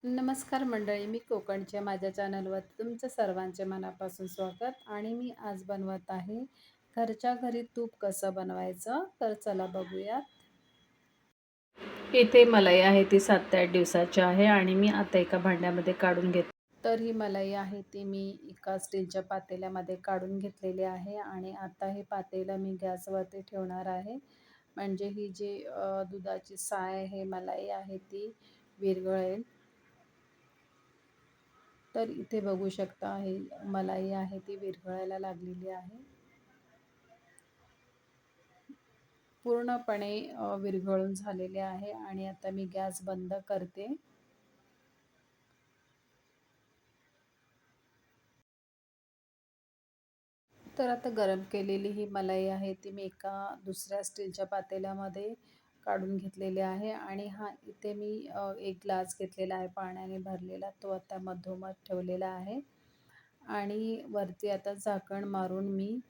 नमस्कार मंडळी, मी कोकणच्या माझ्या चॅनलवर तुमचं सर्वांचे मनापासून स्वागत. आणि मी आज बनवत आहे घरच्या घरी तूप कसं बनवायचं, तर चला बघूयात. इथे मलाई आहे ती 7 ते 8 दिवसाची आहे आणि मी आता एका भांड्यामध्ये काढून घेते. तर ही मलाई आहे ती मी एका स्टीलच्या पातेल्यामध्ये काढून घेतलेली आहे. आणि आता हे पातेलं मी गॅसवरती ठेवणार आहे, म्हणजे ही जी दुधाची साय आहे, मलाई आहे, ती विरघळेल. तर इथे बघू शकता, ही मलाई आहे ती विरघळायला लागलेली आहे. पूर्णपणे विरघळून झालेले आहे. आणि आता मी गॅस बंद करते. तर आता गरम केलेली ही मलाई आहे ती मी एका दुसऱ्या स्टीलच्या पातेल्यामध्ये काढून घेतलेले आहे. आणि इथे मी एक ग्लास घेतलेला आहे पाण्याने भरलेला, तो आता मधोमध ठेवलेला आहे. आणि वरती आता झाकण मारून मी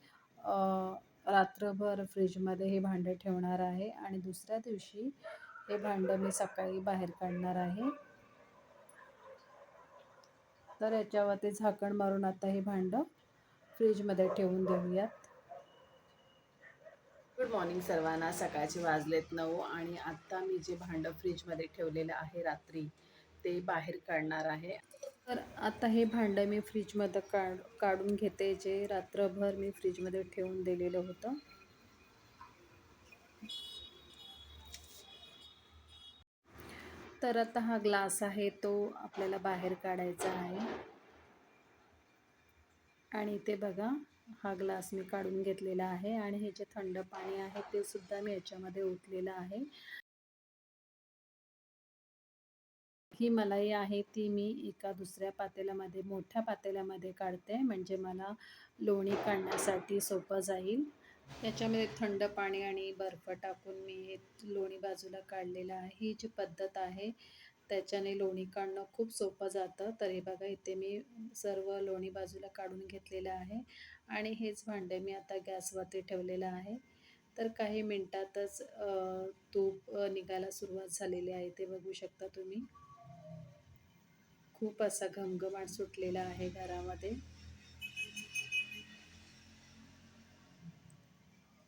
रात्रभर फ्रीजमध्ये हे भांडं ठेवणार आहे. आणि दुसऱ्या दिवशी हे भांडं मी सकाळी बाहेर काढणार आहे. तर याच्यावरती झाकण मारून आता हे भांडं फ्रीजमध्ये ठेवून देऊयात. गुड मॉर्निंग सर्वांना. सकाळचे वाजलेत 9 आणि आत्ता मी जे भांडं फ्रीजमध्ये ठेवलेलं आहे रात्री, ते बाहेर काढणार आहे. तर आता हे भांडं मी फ्रीजमध्ये काढून घेते, जे रात्रभर मी फ्रीजमध्ये ठेवून दिलेलं होतं. तर आता हा ग्लास आहे तो आपल्याला बाहेर काढायचा आहे. आणि इथे बघा, हा ग्लास मी काढून घेतलेला आहे. आणि हे जे थंड पाणी आहे ते सुद्धा मी याच्यामध्ये ओतलेलं आहे. ही मलाई आहे ती मी एका दुसऱ्या पातेल्यामध्ये, मोठ्या पातेल्यामध्ये काढते, म्हणजे मला लोणी काढण्यासाठी सोपं जाईल. याच्यामध्ये थंड पाणी आणि बर्फ टाकून मी हे लोणी बाजूला काढलेलं आहे. ही जी पद्धत आहे त्याच्याने लोणी काढणं खूप सोपं जातं. तर हे बघा, इथे मी सर्व लोणी बाजूला काढून घेतलेलं आहे. आणि हेच भांडे मी आता गॅसवरती ठेवलेलं आहे. तर काही मिनटातच तूप निघायला सुरुवात झालेली आहे, ते बघू शकता तुम्ही. खूप असा घमघमाट सुटलेला आहे घरामध्ये.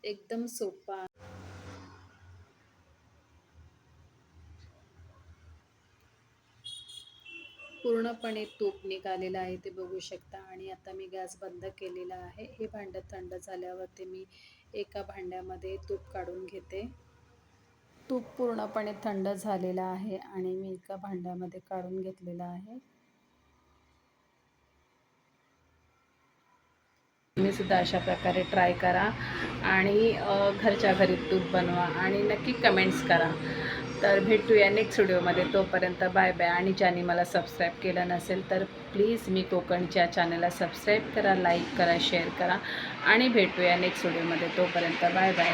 एकदम सोपा, पूर्णपणे तूप निघालेलं आहे, ते बघू शकता. आणि आता मी गॅस बंद केलेला आहे. हे भांडं थंड झाल्यावरती मी एका भांड्यामध्ये तूप काढून घेते. तूप पूर्णपणे थंड झालेलं आहे आणि मी एका भांड्यामध्ये काढून घेतलेलं आहे. तुम्ही सुद्धा अशा प्रकारे ट्राय करा आणि घरच्या घरी तूप बनवा आणि नक्की कमेंट्स करा. तर भेटूया नेक्स्ट व्हिडिओमध्ये. तोपर्यंत बाय बाय. आणि ज्यांनी मला सबस्क्राईब केलं नसेल तर प्लीज मी कोकणच्या चॅनलला सबस्क्राईब करा, लाईक करा, शेअर करा आणि भेटूया नेक्स्ट व्हिडिओमध्ये. तोपर्यंत बाय बाय.